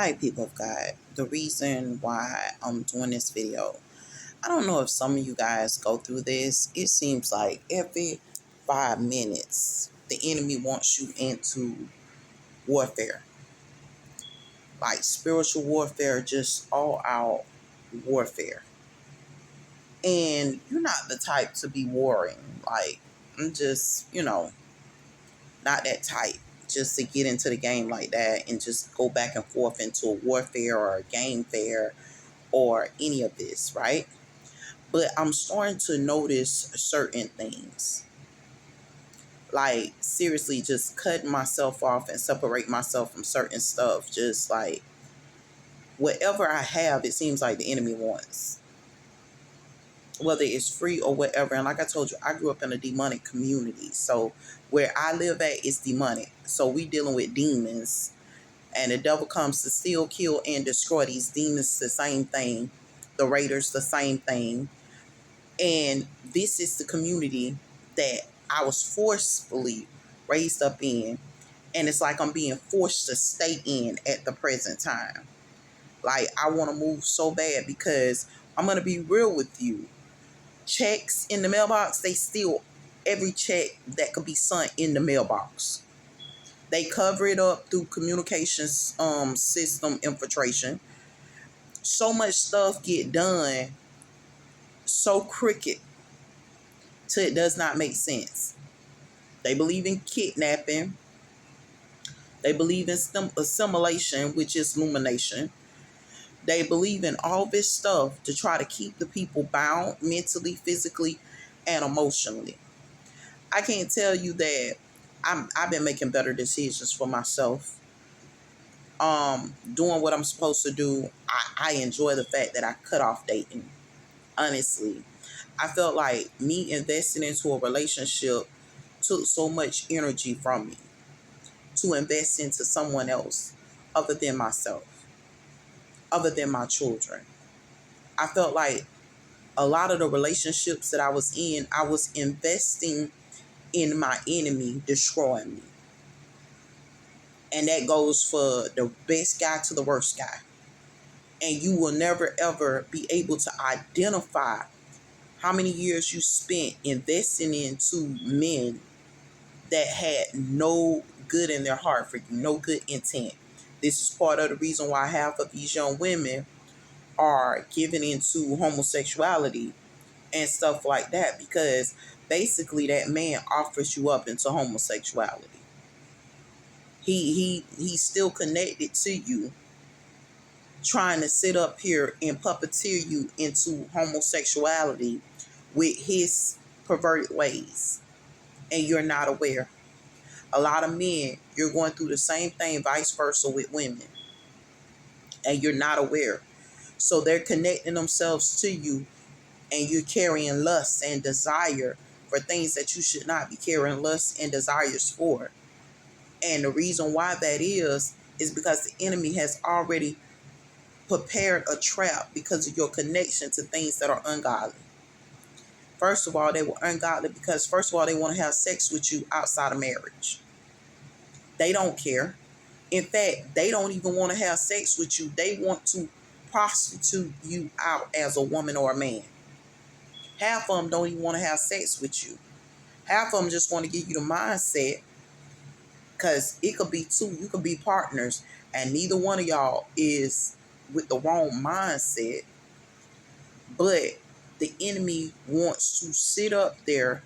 Hi, people of God. The reason why I'm doing this video, I don't know if some of you guys go through this. It seems like every 5 minutes, the enemy wants you into warfare, like spiritual warfare, just all out warfare. And you're not the type to be warring. Like, I'm just, not that type. Just to get into the game like that and just go back and forth into a warfare or a game fair or any of this, right? But I'm starting to notice certain things. Like, seriously, just cutting myself off and separate myself from certain stuff. Just like whatever I have, it seems like the enemy wants. Whether it's free or whatever. And like I told you, I grew up in a demonic community. So where I live at is demonic. So we dealing with demons. And the devil comes to steal, kill, and destroy. These demons, the same thing. The raiders, the same thing. And this is the community that I was forcefully raised up in. And it's like I'm being forced to stay in at the present time. Like, I want to move so bad because I'm going to be real with you. Checks in the mailbox, they steal every check that could be sent in the mailbox. They cover it up through communications system infiltration. So much stuff get done so crooked till it does not make sense. They believe in kidnapping. They believe in assimilation, which is illumination. They believe in all this stuff to try to keep the people bound mentally, physically, and emotionally. I can't tell you that I've been making better decisions for myself. Doing what I'm supposed to do. I enjoy the fact that I cut off dating. Honestly, I felt like me investing into a relationship took so much energy from me to invest into someone else other than myself, other than my children. I felt like a lot of the relationships that I was investing in my enemy destroying me. And that goes for the best guy to the worst guy. And you will never ever be able to identify how many years you spent investing into men that had no good in their heart for you, no good intent. This is part of the reason why half of these young women are giving into homosexuality and stuff like that, because basically that man offers you up into homosexuality. He's still connected to you, trying to sit up here and puppeteer you into homosexuality with his perverted ways, and you're not aware. A lot of men, you're going through the same thing, vice versa with women, and you're not aware. So they're connecting themselves to you, and you're carrying lust and desire for things that you should not be carrying lust and desires for. And the reason why that is because the enemy has already prepared a trap because of your connection to things that are ungodly. First of all, they were ungodly because, first of all, they want to have sex with you outside of marriage. They don't care. In fact, they don't even want to have sex with you. They want to prostitute you out as a woman or a man. Half of them don't even want to have sex with you. Half of them just want to give you the mindset, because it could be two. You could be partners, and neither one of y'all is with the wrong mindset. But the enemy wants to sit up there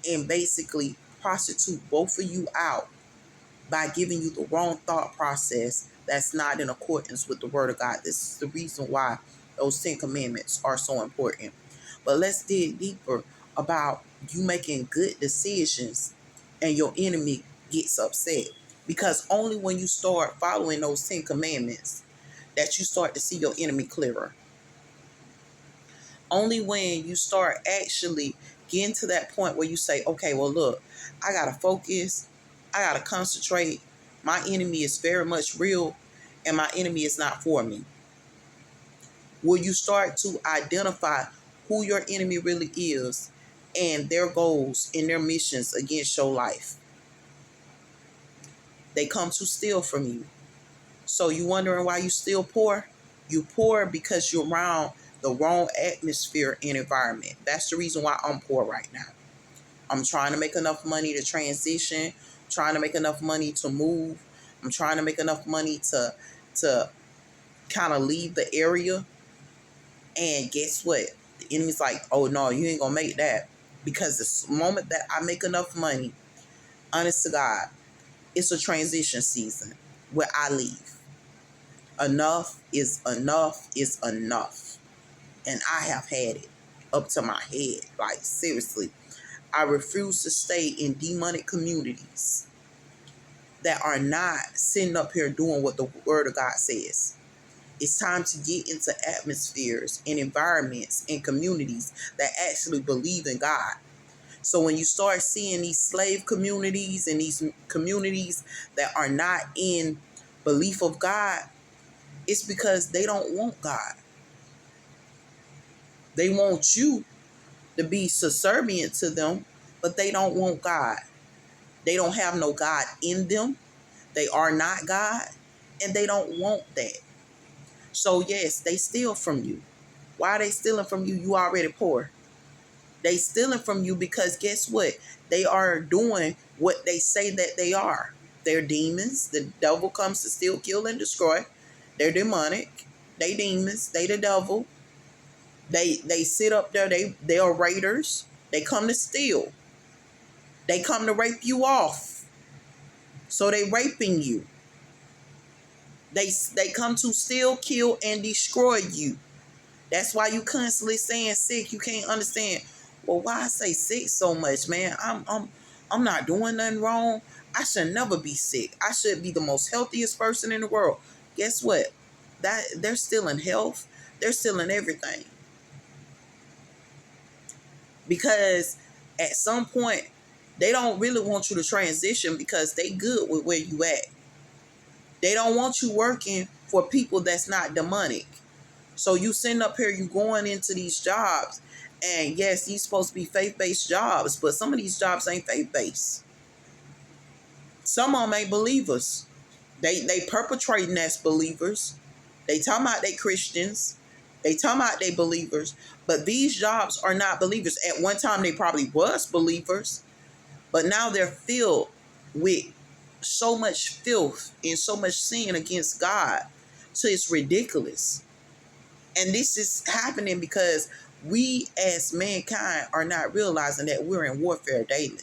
and basically prostitute both of you out by giving you the wrong thought process that's not in accordance with the word of God. This is the reason why those 10 commandments are so important. But let's dig deeper about you making good decisions and your enemy gets upset. Because only when you start following those 10 commandments that you start to see your enemy clearer. Only when you start actually getting to that point where you say, okay, well, look, I got to focus. I got to concentrate. My enemy is very much real, and my enemy is not for me. Will you start to identify who your enemy really is and their goals and their missions against your life? They come to steal from you. So you wondering why you still poor? You poor because you're around the wrong atmosphere and environment. That's the reason why I'm poor right now. I'm trying to make enough money to transition, trying to make enough money to move. I'm trying to make enough money to kind of leave the area. And guess what? The enemy's like, oh no, you ain't gonna make that. Because the moment that I make enough money, honest to God, it's a transition season where I leave. Enough is enough is enough. And I have had it up to my head. Like, seriously. I refuse to stay in demonic communities that are not sitting up here doing what the word of God says. It's time to get into atmospheres and environments and communities that actually believe in God. So when you start seeing these slave communities and these communities that are not in belief of God, it's because they don't want God. They want you to be subservient to them, but they don't want God. They don't have no God in them. They are not God, and they don't want that. So yes, they steal from you. Why are they stealing from you? You already poor. They stealing from you because guess what? They are doing what they say that they are. They're demons. The devil comes to steal, kill, and destroy. They're demonic. They demons. They the devil. They sit up there. They are raiders. They come to steal. They come to rape you off. So they raping you. They come to steal, kill, and destroy you. That's why you constantly saying sick. You can't understand. Well, why I say sick so much, man? I'm not doing nothing wrong. I should never be sick. I should be the most healthiest person in the world. Guess what? That they're still in health. They're still in everything. Because at some point they don't really want you to transition because they good with where you at. They don't want you working for people that's not demonic. So you sitting up here, you going into these jobs, and yes, these supposed to be faith-based jobs, but some of these jobs ain't faith-based. Some of them ain't believers. They perpetrating as believers. They talking about they Christians. They talking about they believers. But these jobs are not believers. At one time they probably was believers, but now they're filled with so much filth and so much sin against God. So it's ridiculous. And this is happening because we as mankind are not realizing that we're in warfare daily.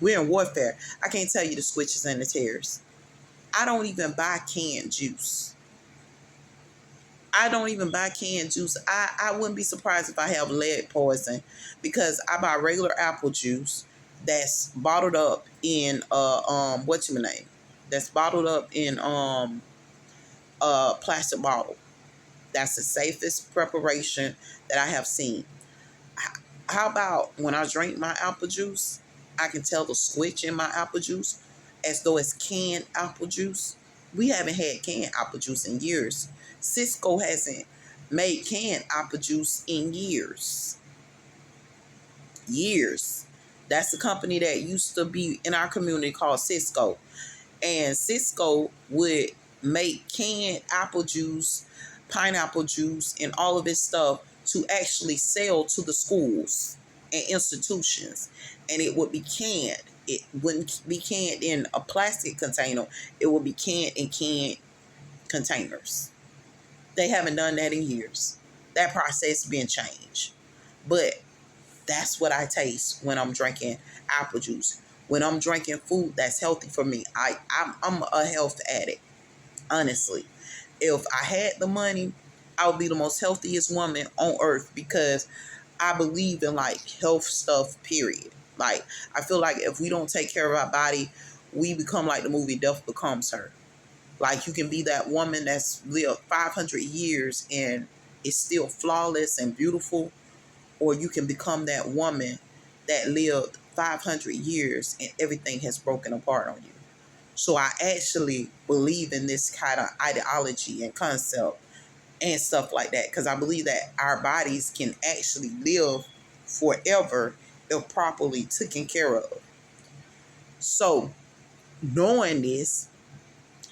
We're in warfare. I can't tell you the switches and the tears. I don't even buy canned juice. I don't even buy canned juice. I wouldn't be surprised if I have lead poison because I buy regular apple juice that's bottled up in what's your name? That's bottled up in plastic bottle. That's the safest preparation that I have seen. How about when I drink my apple juice, I can tell the switch in my apple juice as though it's canned apple juice. We haven't had canned apple juice in years. Cisco hasn't made canned apple juice in years. Years. That's the company that used to be in our community called Cisco. And Cisco would make canned apple juice, pineapple juice, and all of this stuff to actually sell to the schools and institutions. And it would be canned. It wouldn't be canned in a plastic container. It would be canned in canned containers. They haven't done that in years. That process been changed. But that's what I taste when I'm drinking apple juice. When I'm drinking food that's healthy for me. I'm a health addict, honestly. If I had the money, I would be the most healthiest woman on earth because I believe in like health stuff, period. Like, I feel like if we don't take care of our body, we become like the movie Death Becomes Her. Like, you can be that woman that's lived 500 years and is still flawless and beautiful, or you can become that woman that lived 500 years and everything has broken apart on you. So I actually believe in this kind of ideology and concept and stuff like that because I believe that our bodies can actually live forever if properly taken care of. So knowing this,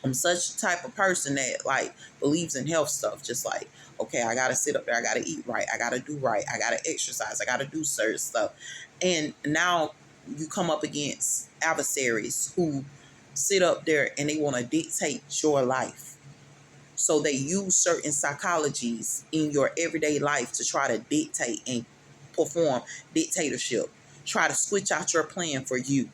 I'm such a type of person that like believes in health stuff. Just like, okay, I gotta sit up there, I gotta eat right, I gotta do right, I gotta exercise, I gotta do certain stuff. And now you come up against adversaries who sit up there and they want to dictate your life. So they use certain psychologies in your everyday life to try to dictate and perform dictatorship. Try to switch out your plan for you.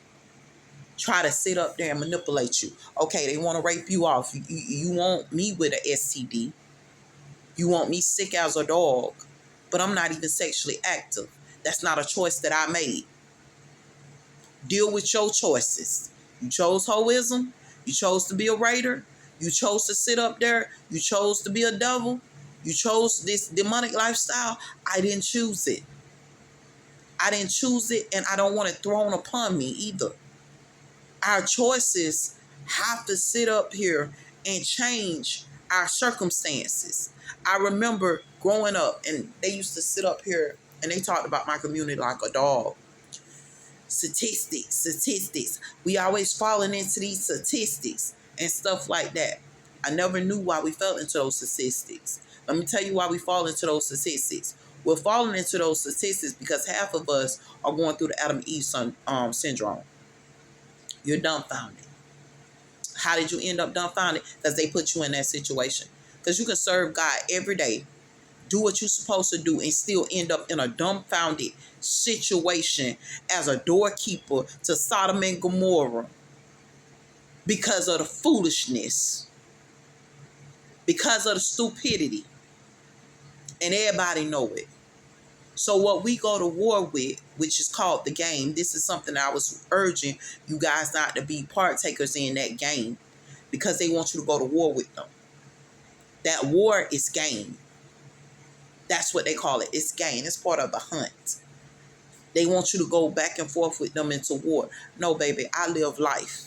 Try to sit up there and manipulate you. Okay, they want to rape you off. You want me with an STD. You want me sick as a dog, but I'm not even sexually active. That's not a choice that I made. Deal with your choices. You chose hoism. You chose to be a raider. You chose to sit up there. You chose to be a devil. You chose this demonic lifestyle. I didn't choose it. I didn't choose it, and I don't want it thrown upon me either. Our choices have to sit up here and change our circumstances. I remember growing up, and they used to sit up here and they talked about my community like a dog. Statistics. We always falling into these statistics and stuff like that. I never knew why we fell into those statistics. Let me tell you why we fall into those statistics. We're falling into those statistics because half of us are going through the Adam and Eve syndrome. You're dumbfounded. How did you end up dumbfounded? Because they put you in that situation. Because you can serve God every day, do what you're supposed to do, and still end up in a dumbfounded situation as a doorkeeper to Sodom and Gomorrah because of the foolishness, because of the stupidity, and everybody know it. So what we go to war with, which is called the game, this is something I was urging you guys not to be partakers in that game, because they want you to go to war with them. That war is game. That's what they call it. It's game. It's part of the hunt. They want you to go back and forth with them into war. No, baby, I live life.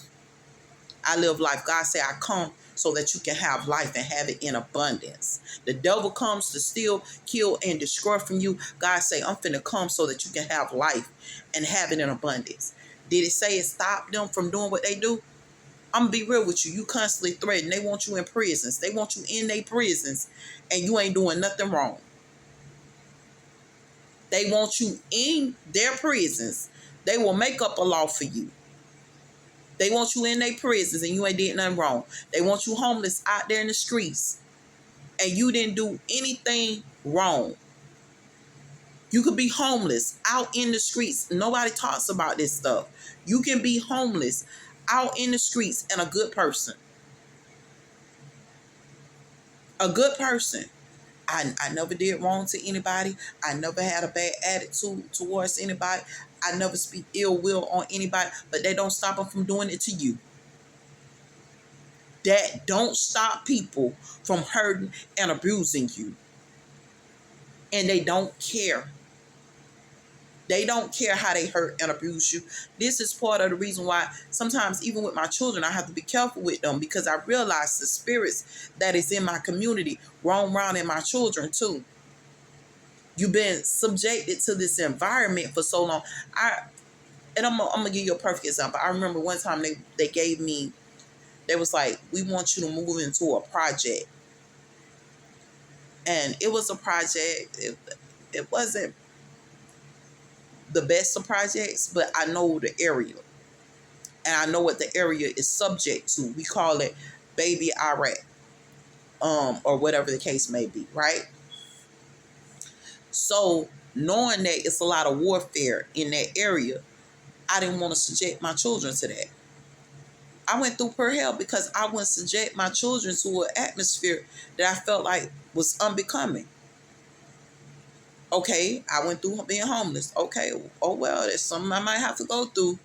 I live life. God said I come so that you can have life and have it in abundance. The devil comes to steal, kill, and destroy from you. God say, I'm finna come so that you can have life and have it in abundance. Did it say it stopped them from doing what they do? I'm going to be real with you. You constantly threaten. They want you in prisons. They want you in their prisons, and you ain't doing nothing wrong. They want you in their prisons. They will make up a law for you. They want you in their prisons and you ain't did nothing wrong. They want you homeless out there in the streets and you didn't do anything wrong. You could be homeless out in the streets. Nobody talks about this stuff. You can be homeless out in the streets and a good person. A good person. I never did wrong to anybody. I never had a bad attitude towards anybody. I never speak ill will on anybody, but that don't stop them from doing it to you. That don't stop people from hurting and abusing you. And they don't care. They don't care how they hurt and abuse you. This is part of the reason why sometimes even with my children, I have to be careful with them, because I realize the spirits that is in my community roam around in my children too. You've been subjected to this environment for so long. I'm gonna give you a perfect example. I remember one time they gave me, they was like, we want you to move into a project. And it was a project. It wasn't the best of projects, but I know the area. And I know what the area is subject to. We call it Baby Iraq. Or whatever the case may be, right? So knowing that it's a lot of warfare in that area, I didn't want to subject my children to that. I went through per hell because I wouldn't subject my children to an atmosphere that I felt like was unbecoming. Okay, I went through being homeless. Okay, oh well, there's something I might have to go through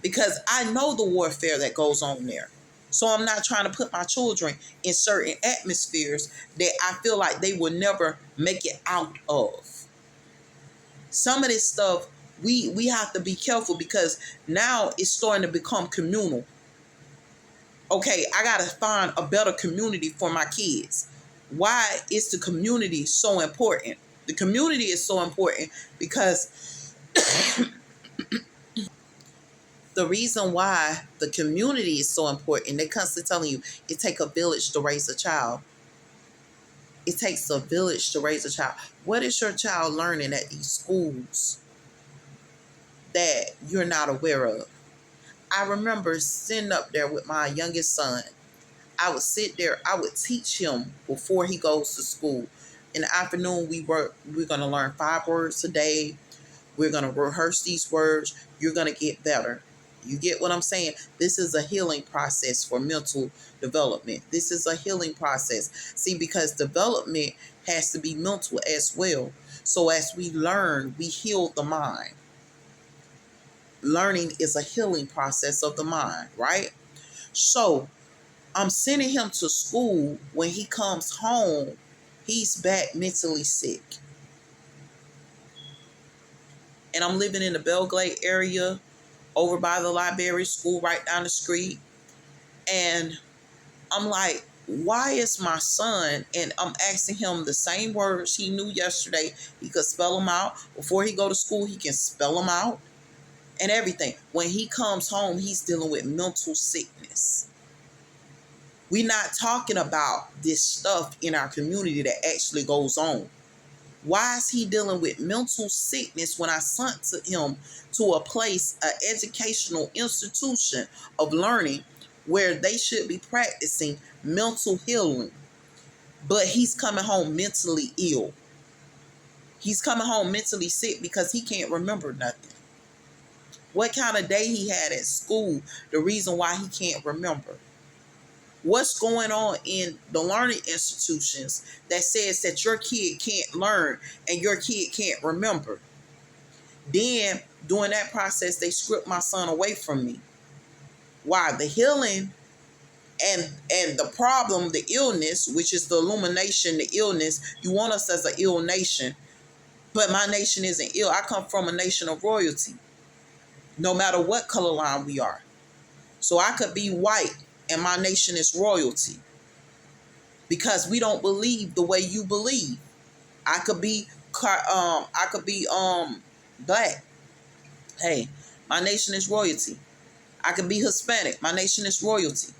because I know the warfare that goes on there. So I'm not trying to put my children in certain atmospheres that I feel like they will never make it out of. Some of this stuff, we have to be careful because now it's starting to become communal. Okay, I got to find a better community for my kids. Why is the community so important? The community is so important because the The reason why the community is so important, they're constantly telling you it takes a village to raise a child. It takes a village to raise a child. What is your child learning at these schools that you're not aware of? I remember sitting up there with my youngest son. I would sit there, I would teach him before he goes to school. In the afternoon, we're going to learn 5 words a day. We're going to rehearse these words. You're going to get better. You get what I'm saying? This is a healing process for mental development. This is a healing process. See, because development has to be mental as well. So as we learn, we heal the mind. Learning is a healing process of the mind, right? So I'm sending him to school. When he comes home, he's back mentally sick. And I'm living in the Belgrade area, over by the library school right down the street. And I'm like, why is my son, and I'm asking him the same words he knew yesterday. He could spell them out. Before he go to school, he can spell them out and everything. When he comes home, he's dealing with mental sickness. We're not talking about this stuff in our community that actually goes on. Why is he dealing with mental sickness when I sent him to a place, an educational institution of learning where they should be practicing mental healing? But he's coming home mentally ill. He's coming home mentally sick because he can't remember nothing. What kind of day he had at school, the reason why he can't remember. What's going on in the learning institutions that says that your kid can't learn and your kid can't remember? Then, during that process, they stripped my son away from me. Why? The healing and the problem, the illness, which is the illumination, the illness. You want us as an ill nation, but my nation isn't ill. I come from a nation of royalty, no matter what color line we are. So I could be white and my nation is royalty. Because we don't believe the way you believe. I could be black. Hey, my nation is royalty. I could be Hispanic. My nation is royalty.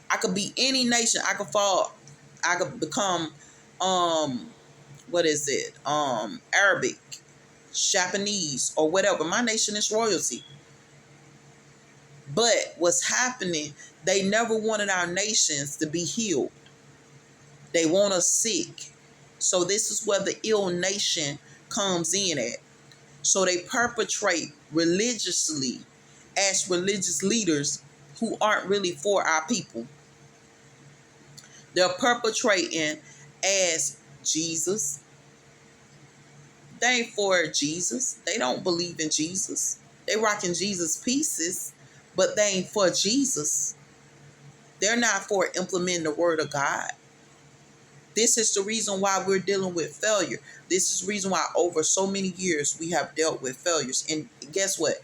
I could be any nation. I could become Arabic, Japanese, or whatever. My nation is royalty. But what's happening, they never wanted our nations to be healed. They want us sick. So this is where the ill nation comes in at. So they perpetrate religiously as religious leaders who aren't really for our people. They're perpetrating as Jesus. They ain't for Jesus. They don't believe in Jesus. They rocking Jesus pieces, but they ain't for Jesus. They're not for implementing the word of God. This is the reason why we're dealing with failure. This is the reason why over so many years we have dealt with failures. And guess what?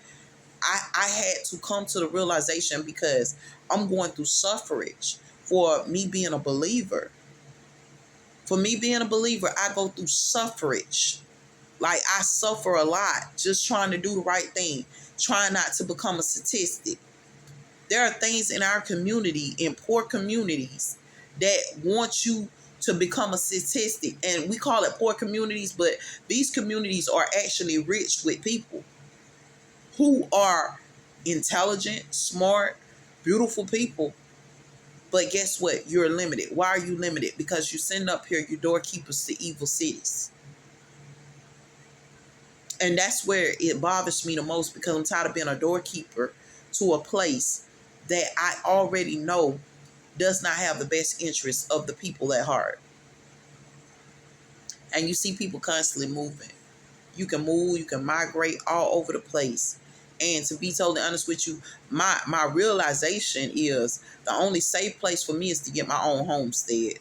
I had to come to the realization because I'm going through suffrage for me being a believer. For me being a believer, I go through suffrage. Like I suffer a lot just trying to do the right thing, trying not to become a statistic. There are things in our community, in poor communities, that want you to become a statistic. And we call it poor communities, but these communities are actually rich with people who are intelligent, smart, beautiful people. But guess what? You're limited. Why are you limited? Because you send up here your doorkeepers to evil cities. And that's where it bothers me the most, because I'm tired of being a doorkeeper to a place that I already know does not have the best interests of the people at heart. And you see people constantly moving. You can move, you can migrate all over the place. And to be totally honest with you, my realization is the only safe place for me is to get my own homestead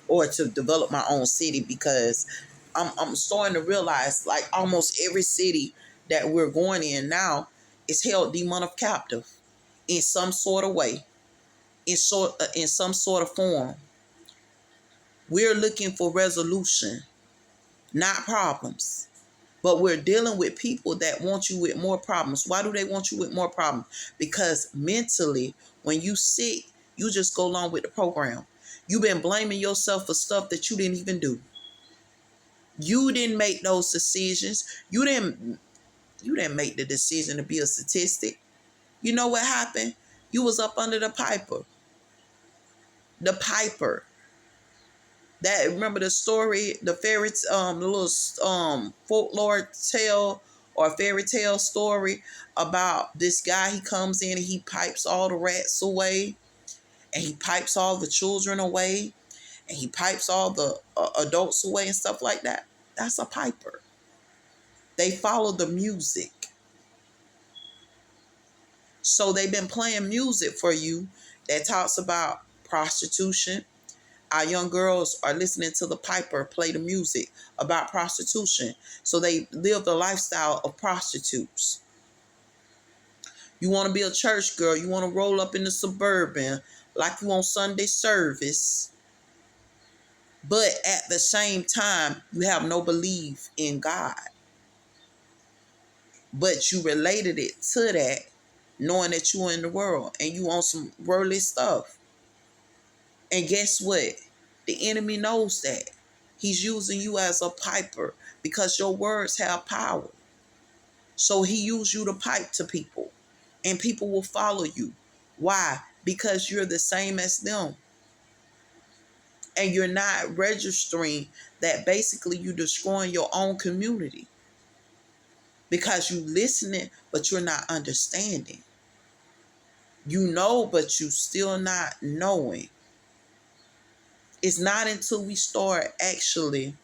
or to develop my own city, because I'm starting to realize like almost every city that we're going in now is held demonic captive in some sort of way, in some sort of form. We're looking for resolution, not problems. But we're dealing with people that want you with more problems. Why do they want you with more problems? Because mentally, when you sick, you just go along with the program. You've been blaming yourself for stuff that you didn't even do. You didn't make those decisions. You didn't make the decision to be a statistic. You know what happened? You was up under the piper. The piper. That, remember the story, the the little folklore tale or fairy tale story about this guy. He comes in and he pipes all the rats away, and he pipes all the children away, and he pipes all the adults away and stuff like that. That's a piper. They follow the music. So they've been playing music for you that talks about prostitution. Our young girls are listening to the piper play the music about prostitution. So they live the lifestyle of prostitutes. You want to be a church girl. You want to roll up in the Suburban like you on Sunday service. But at the same time, you have no belief in God. But you related it to that, knowing that you're in the world and you on some worldly stuff. And guess what? The enemy knows that. He's using you as a piper because your words have power. So he used you to pipe to people, and people will follow you. Why? Because you're the same as them. And you're not registering that basically you're destroying your own community. Because you listening, but you're not understanding. You know, but you still not knowing. It's not until we start actually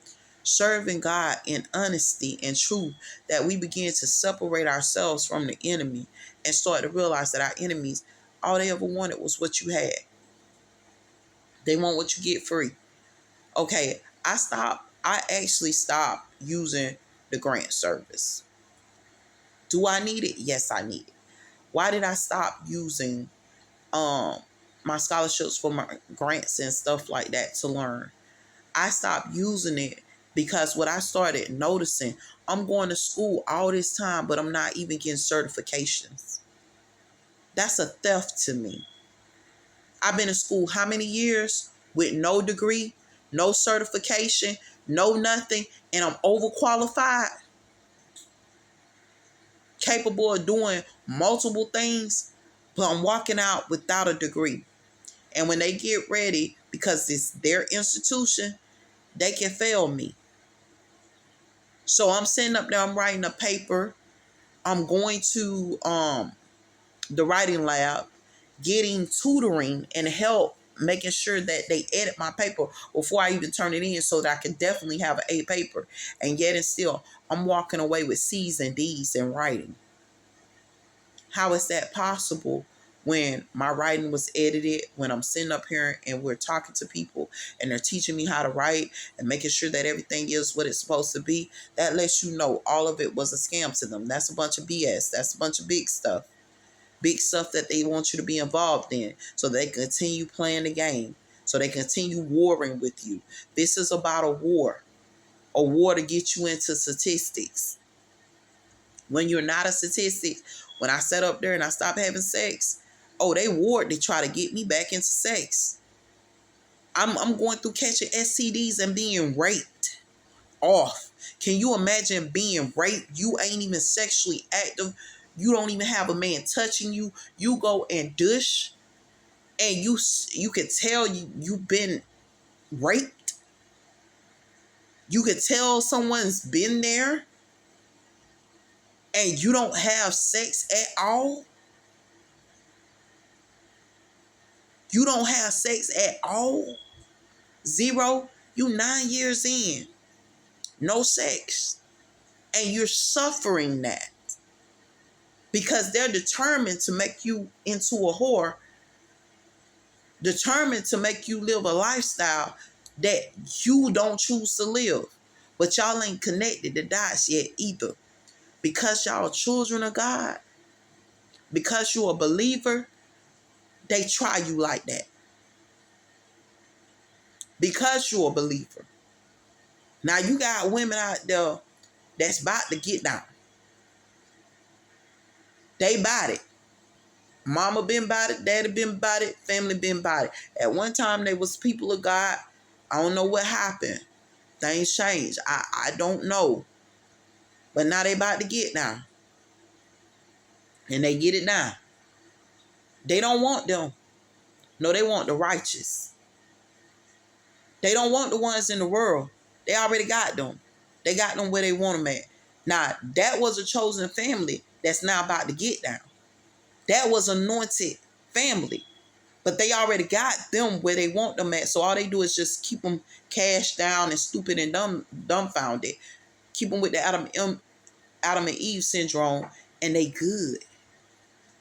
serving God in honesty and truth that we begin to separate ourselves from the enemy and start to realize that our enemies, all they ever wanted was what you had. They want what you get free. Okay, I actually stopped using the grant service. Do I need it? Yes, I need it. Why did I stop using my scholarships for my grants and stuff like that to learn? I stopped using it because what I started noticing, I'm going to school all this time, but I'm not even getting certifications. That's a theft to me. I've been in school how many years with no degree, no certification, no nothing, and I'm overqualified, capable of doing multiple things, but I'm walking out without a degree. And when they get ready, because it's their institution, they can fail me. So I'm sitting up there, I'm writing a paper. I'm going to the writing lab, getting tutoring and help, making sure that they edit my paper before I even turn it in so that I can definitely have an A paper. And yet and still, I'm walking away with C's and D's in writing. How is that possible when my writing was edited, when I'm sitting up here and we're talking to people and they're teaching me how to write and making sure that everything is what it's supposed to be? That lets you know all of it was a scam to them. That's a bunch of BS. That's a bunch of big stuff. Big stuff that they want you to be involved in so they continue playing the game, so they continue warring with you. This is about a war to get you into statistics. When you're not a statistic, when I sat up there and I stopped having sex, oh, they warred to try to get me back into sex. I'm going through catching STDs and being raped off. Can you imagine being raped? You ain't even sexually active. You don't even have a man touching you. You go and douche, and you could tell you've been raped. You could tell someone's been there, and you don't have sex at all. You don't have sex at all. Zero. You 9 years in. No sex. And you're suffering that. Because they're determined to make you into a whore. Determined to make you live a lifestyle that you don't choose to live. But y'all ain't connected the dots yet either. Because y'all are children of God. Because you're a believer. They try you like that. Because you're a believer. Now you got women out there that's about to get down. They bought it. Mama been about it, daddy been about it, family been about it. At one time, they was people of God. I don't know what happened. Things changed. I don't know. But now they about to get down. And they get it now. They don't want them. No, they want the righteous. They don't want the ones in the world. They already got them. They got them where they want them at. Now, that was a chosen family that's now about to get down. That was anointed family. But they already got them where they want them at. So all they do is just keep them cashed down and stupid and dumbfounded. Keep them with the Adam and Eve syndrome, and they good.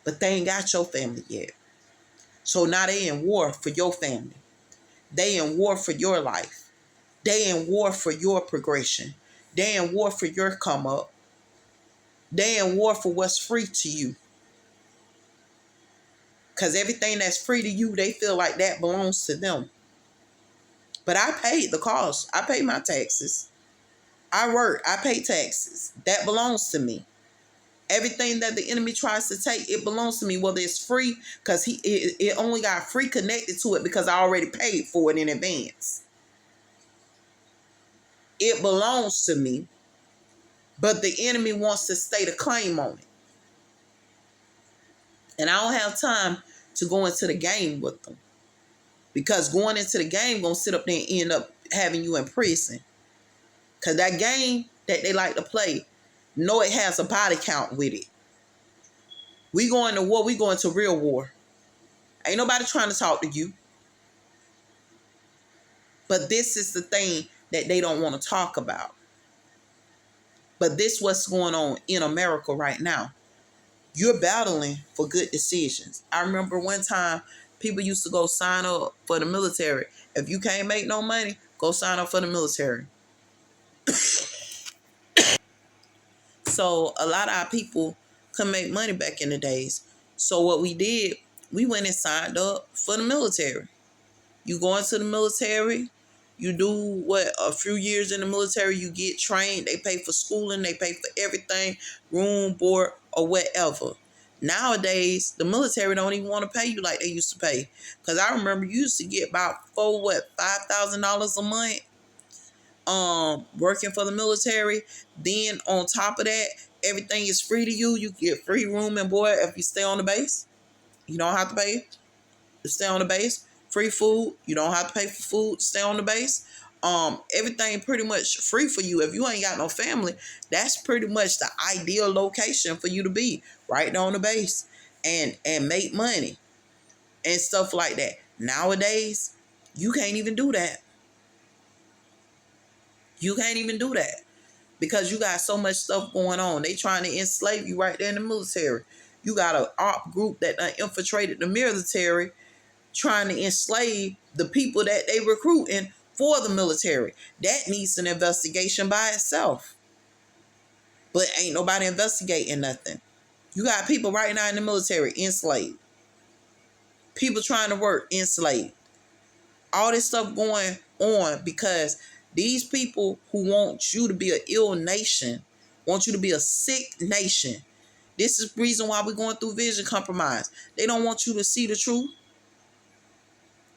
But they ain't got your family yet. So now they in war for your family. They in war for your life. They in war for your progression. They in war for your come up. They in war for what's free to you. Because everything that's free to you, they feel like that belongs to them. But I paid the cost. I paid my taxes. I work. I pay taxes. That belongs to me. Everything that the enemy tries to take, it belongs to me. Whether it's free, because it only got free connected to it because I already paid for it in advance. It belongs to me. But the enemy wants to state a claim on it. And I don't have time to go into the game with them. Because going into the game going to sit up there and end up having you in prison. Because that game that they like to play, know it has a body count with it. We going to war, we going to real war. Ain't nobody trying to talk to you. But this is the thing that they don't want to talk about. But this is what's going on in America right now. You're battling for good decisions. I remember one time people used to go sign up for the military. If you can't make no money, go sign up for the military. So a lot of our people couldn't make money back in the days. So what we did, we went and signed up for the military. You go into the military, you do a few years in the military, you get trained, they pay for schooling, they pay for everything, room, board, or whatever. Nowadays, the military don't even want to pay you like they used to pay. Because I remember you used to get about $5,000 a month working for the military. Then on top of that, everything is free to you. You get free room and board if you stay on the base. You don't have to pay to stay on the base. Free food. You don't have to pay for food to stay on the base. Everything pretty much free for you. If you ain't got no family, that's pretty much the ideal location for you to be, right there on the base and make money and stuff like that. Nowadays, you can't even do that. You can't even do that because you got so much stuff going on. They trying to enslave you right there in the military. You got an op group that infiltrated the military trying to enslave the people that they recruiting for the military. That needs an investigation by itself. But ain't nobody investigating nothing. You got people right now in the military enslaved. People trying to work enslaved. All this stuff going on because these people who want you to be an ill nation, want you to be a sick nation. This is the reason why we're going through vision compromise. They don't want you to see the truth.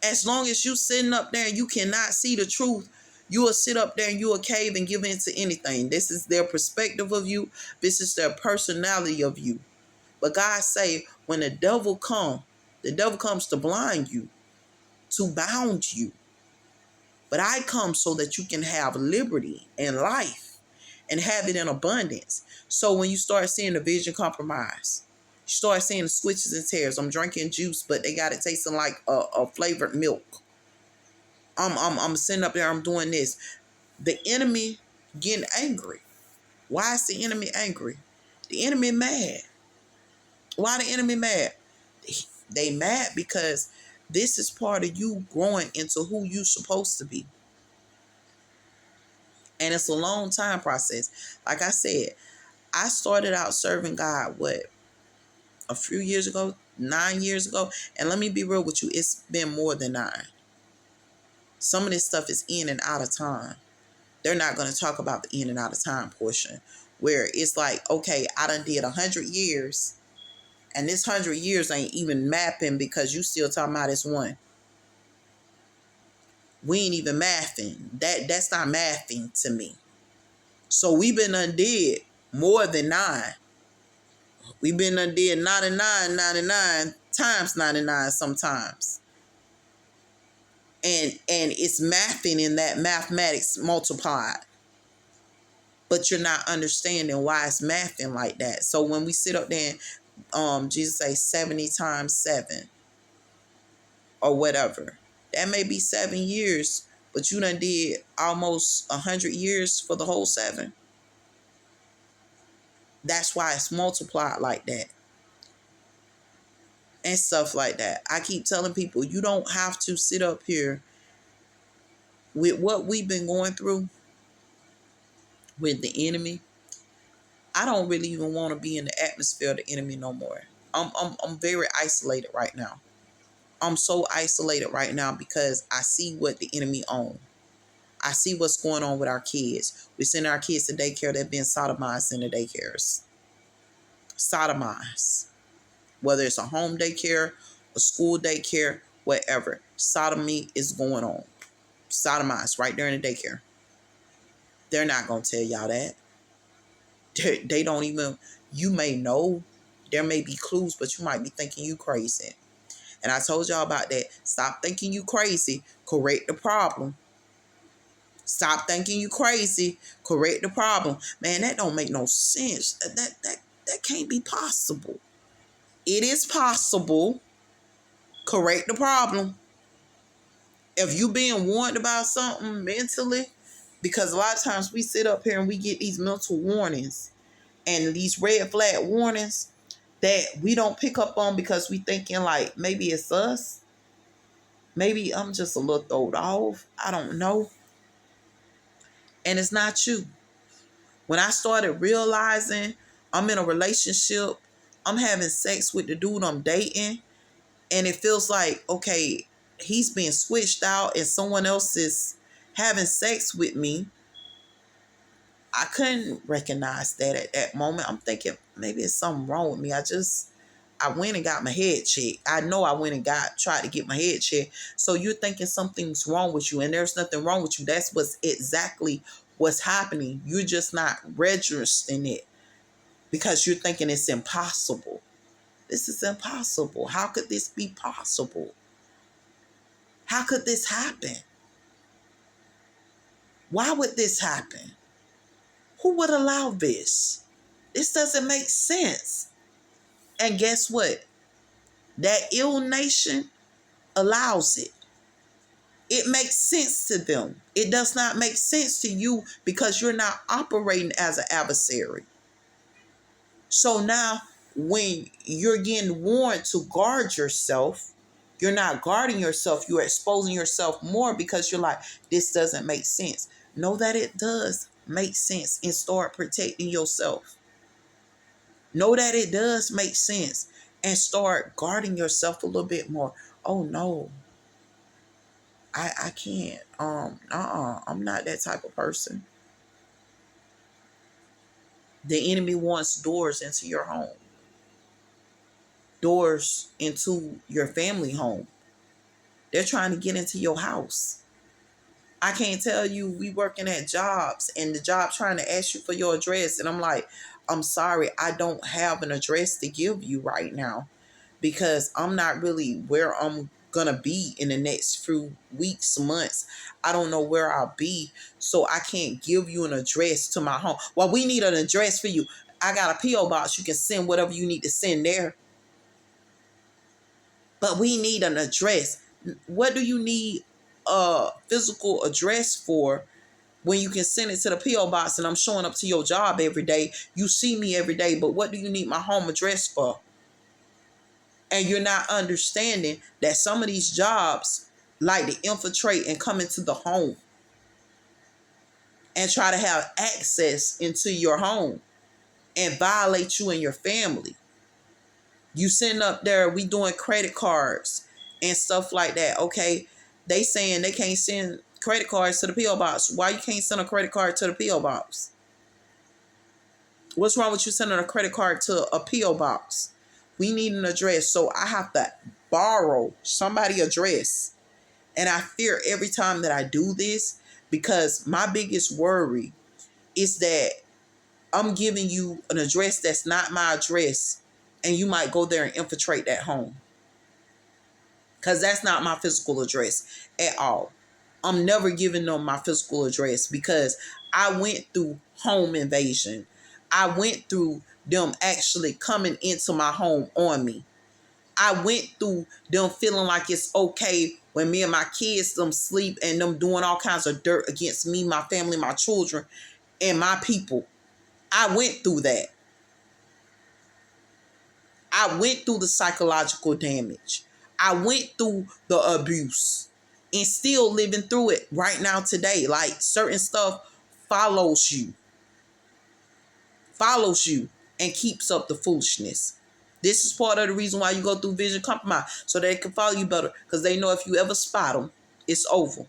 As long as you sitting up there and you cannot see the truth, you will sit up there and you will cave and give in to anything. This is their perspective of you. This is their personality of you. But God say, when the devil comes to blind you, to bound you. But I come so that you can have liberty and life and have it in abundance. So when you start seeing the vision compromise, you start seeing the switches and tears. I'm drinking juice, but they got it tasting like a flavored milk. I'm sitting up there, I'm doing this. The enemy getting angry. Why is the enemy angry? The enemy mad. Why the enemy mad? They mad because this is part of you growing into who you supposed to be. And it's a long time process. Like I said, I started out serving God, a few years ago, 9 years ago. And let me be real with you, it's been more than 9. Some of this stuff is in and out of time. They're not going to talk about the in and out of time portion, where it's like, okay, I done did 100 years, and this 100 years ain't even mapping because you still talking about this one. We ain't even mathing. That's not mathing to me. So we been undid more than 9. We been undid 99 times 99 sometimes. And it's mathing in that mathematics multiplied. But you're not understanding why it's mathing like that. So when we sit up there and Jesus say 70 times 7 or whatever, that may be 7 years, but you done did almost 100 years for the whole 7. That's why it's multiplied like that. And stuff like that. I keep telling people, you don't have to sit up here with what we've been going through with the enemy. I don't really even want to be in the atmosphere of the enemy no more. I'm very isolated right now. I'm so isolated right now because I see what the enemy owns. I see what's going on with our kids. We send our kids to daycare. They've been sodomized in the daycares. Sodomized. Whether it's a home daycare, a school daycare, whatever. Sodomy is going on. Sodomized right there in the daycare. They're not going to tell y'all that. They don't even, you may know, there may be clues, but you might be thinking you crazy. And I told y'all about that. Stop thinking you crazy. Correct the problem. Stop thinking you crazy. Correct the problem. Man, that don't make no sense. That can't be possible. It is possible. Correct the problem. If you being warned about something mentally, because a lot of times we sit up here and we get these mental warnings and these red flag warnings that we don't pick up on because we thinking like maybe it's us. Maybe I'm just a little thrown off. I don't know. And it's not you. When I started realizing I'm in a relationship, I'm having sex with the dude I'm dating, and it feels like, okay, he's being switched out and someone else is having sex with me. I couldn't recognize that at that moment. I'm thinking maybe it's something wrong with me. I went and got my head checked. I know I went and tried to get my head checked. So you're thinking something's wrong with you, and there's nothing wrong with you. That's exactly what's happening. You're just not registering it because you're thinking it's impossible. This is impossible. How could this be possible? How could this happen? Why would this happen? Who would allow this? This doesn't make sense. And guess what? That ill nation allows it. It makes sense to them. It does not make sense to you because you're not operating as an adversary. So now when you're getting warned to guard yourself, you're not guarding yourself. You're exposing yourself more because you're like, this doesn't make sense. Know that it does make sense and start protecting yourself. Know that it does make sense and start guarding yourself a little bit more. Oh no, I can't. I'm not that type of person. The enemy wants doors into your home, doors into your family home. They're trying to get into your house. I can't tell you, we working at jobs and the job trying to ask you for your address. And I'm like, I'm sorry, I don't have an address to give you right now because I'm not really where I'm going to be in the next few weeks, months. I don't know where I'll be. So I can't give you an address to my home. Well, we need an address for you. I got a P.O. box. You can send whatever you need to send there. But we need an address. What do you need a physical address for when you can send it to the P.O. box and I'm showing up to your job every day? You see me every day, but what do you need my home address for? And you're not understanding that some of these jobs like to infiltrate and come into the home and try to have access into your home and violate you and your family. You send up there, we doing credit cards and stuff like that. Okay, they saying they can't send credit cards to the P.O. box. Why you can't send a credit card to the P.O. box? What's wrong with you sending a credit card to a P.O. box? We need an address, so I have to borrow somebody's address. And I fear every time that I do this, because my biggest worry is that I'm giving you an address that's not my address, and you might go there and infiltrate that home. Because that's not my physical address at all. I'm never giving them my physical address, because I went through home invasion. I went through them actually coming into my home on me. I went through them feeling like it's okay when me and my kids them sleep, and them doing all kinds of dirt against me, my family, my children, and my people. I went through that. I went through the psychological damage. I went through the abuse, and still living through it right now today. Like, certain stuff follows you, and keeps up the foolishness. This is part of the reason why you go through vision compromise, so they can follow you better, because they know if you ever spot them, it's over.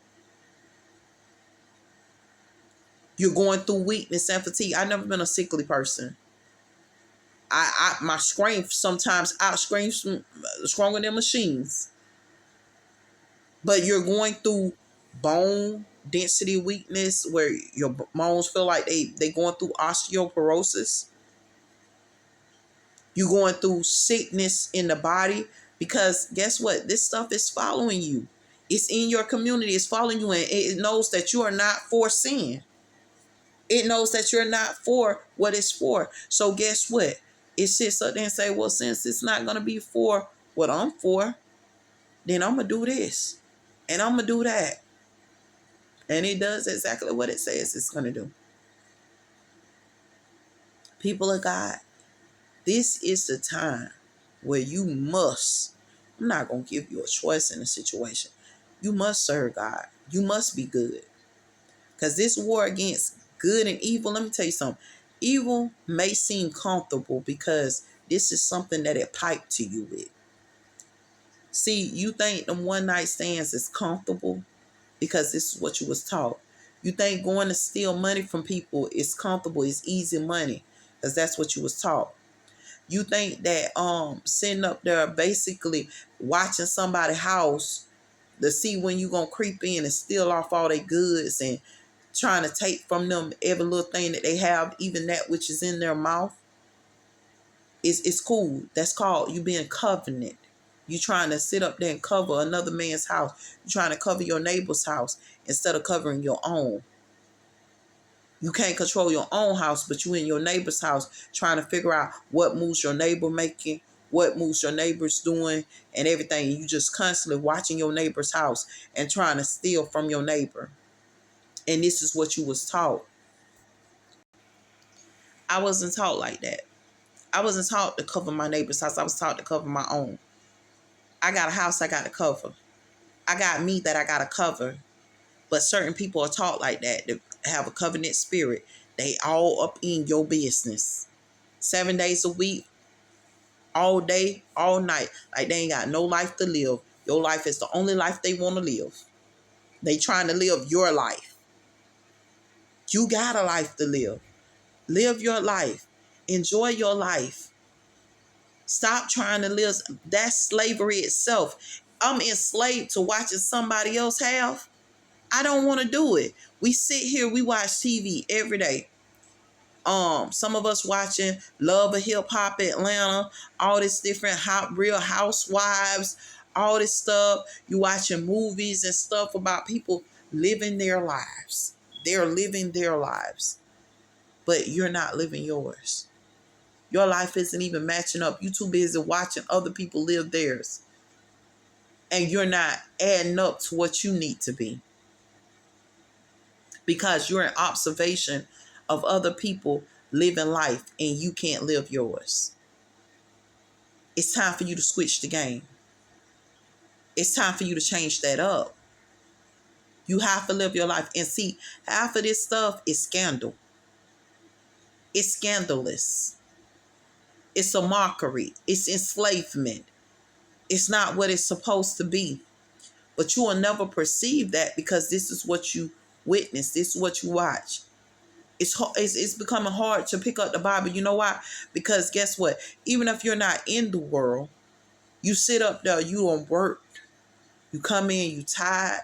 You're going through weakness and fatigue. I've never been a sickly person. My strength sometimes outscreams stronger than machines. But you're going through bone density weakness, where your bones feel like they going through osteoporosis. You're going through sickness in the body, because guess what? This stuff is following you. It's in your community. It's following you, and it knows that you are not for sin. It knows that you're not for what it's for. So guess what? It sits up there and say, well, since it's not going to be for what I'm for, then I'm going to do this, and I'm going to do that. And it does exactly what it says it's going to do. People of God, this is the time where you must, I'm not going to give you a choice in a situation. You must serve God. You must be good. Because this war against good and evil, let me tell you something. Evil may seem comfortable because this is something that it piped to you with. See, you think them one night stands is comfortable because this is what you was taught. You think going to steal money from people is comfortable, it's easy money, because that's what you was taught. You think that sitting up there basically watching somebody's house to see when you gonna creep in and steal off all their goods, and trying to take from them every little thing that they have, even that which is in their mouth, it's cool. That's called you being covenant. You trying to sit up there and cover another man's house. You trying to cover your neighbor's house instead of covering your own. You can't control your own house, but you in your neighbor's house trying to figure out what moves your neighbor making, what moves your neighbor's doing, and everything. You just constantly watching your neighbor's house and trying to steal from your neighbor. And this is what you was taught. I wasn't taught like that. I wasn't taught to cover my neighbor's house. I was taught to cover my own. I got a house I got to cover. I got me that I got to cover. But certain people are taught like that, to have a covenant spirit. They all up in your business. 7 days a week, all day, all night. Like they ain't got no life to live. Your life is the only life they want to live. They trying to live your life. You got a life to live. Live your life. Enjoy your life. Stop trying to live. That's slavery itself. I'm enslaved to watching somebody else have. I don't want to do it. We sit here, we watch TV every day. Some of us watching Love of Hip Hop Atlanta, all this different Real Housewives, all this stuff. You watching movies and stuff about people living their lives. They're living their lives, but you're not living yours. Your life isn't even matching up. You're too busy watching other people live theirs, and you're not adding up to what you need to be, because you're in observation of other people living life and you can't live yours. It's time for you to switch the game. It's time for you to change that up. You have to live your life. And see, half of this stuff is scandal. It's scandalous. It's a mockery. It's enslavement. It's not what it's supposed to be. But you will never perceive that because this is what you witness. This is what you watch. It's becoming hard to pick up the Bible. You know why? Because guess what? Even if you're not in the world, you sit up there, you on work, you come in, you tired,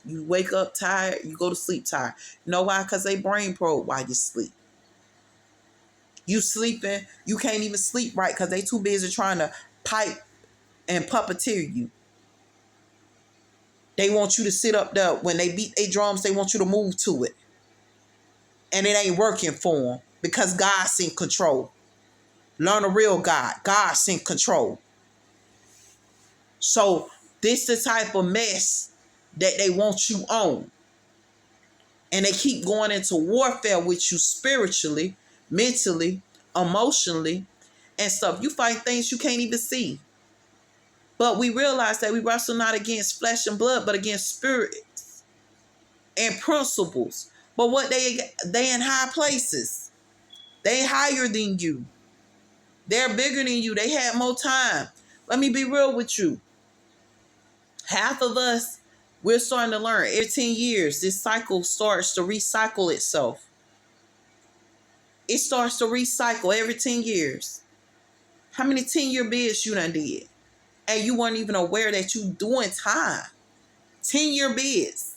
you wake up tired, you go to sleep tired. You know why? Because they brain probe while you sleep. You sleeping, you can't even sleep right because they too busy trying to pipe and puppeteer you. They want you to sit up there. When they beat their drums, they want you to move to it. And it ain't working for them because God's in control. Learn a real God. God's in control. So this the type of mess that they want you on. And they keep going into warfare with you spiritually, mentally, emotionally, and stuff. You fight things you can't even see. But we realize that we wrestle not against flesh and blood, but against spirits and principles. But what they in high places. They higher than you. They're bigger than you. They had more time. Let me be real with you. Half of us, we're starting to learn. Every 10 years, this cycle starts to recycle itself. It starts to recycle every 10 years. How many 10-year bids you done did? And you weren't even aware that you doing time. 10-year bids.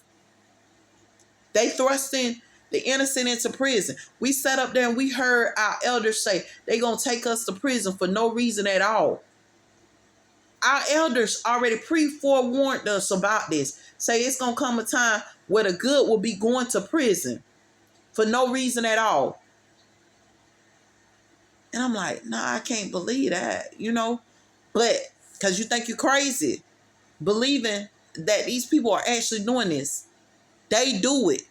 They thrusting the innocent into prison. We sat up there and we heard our elders say they gonna take us to prison for no reason at all. Our elders already pre-forewarned us about this. Say it's gonna come a time where the good will be going to prison for no reason at all. And I'm like, nah, I can't believe that, But because you think you're crazy, believing that these people are actually doing this. They do it.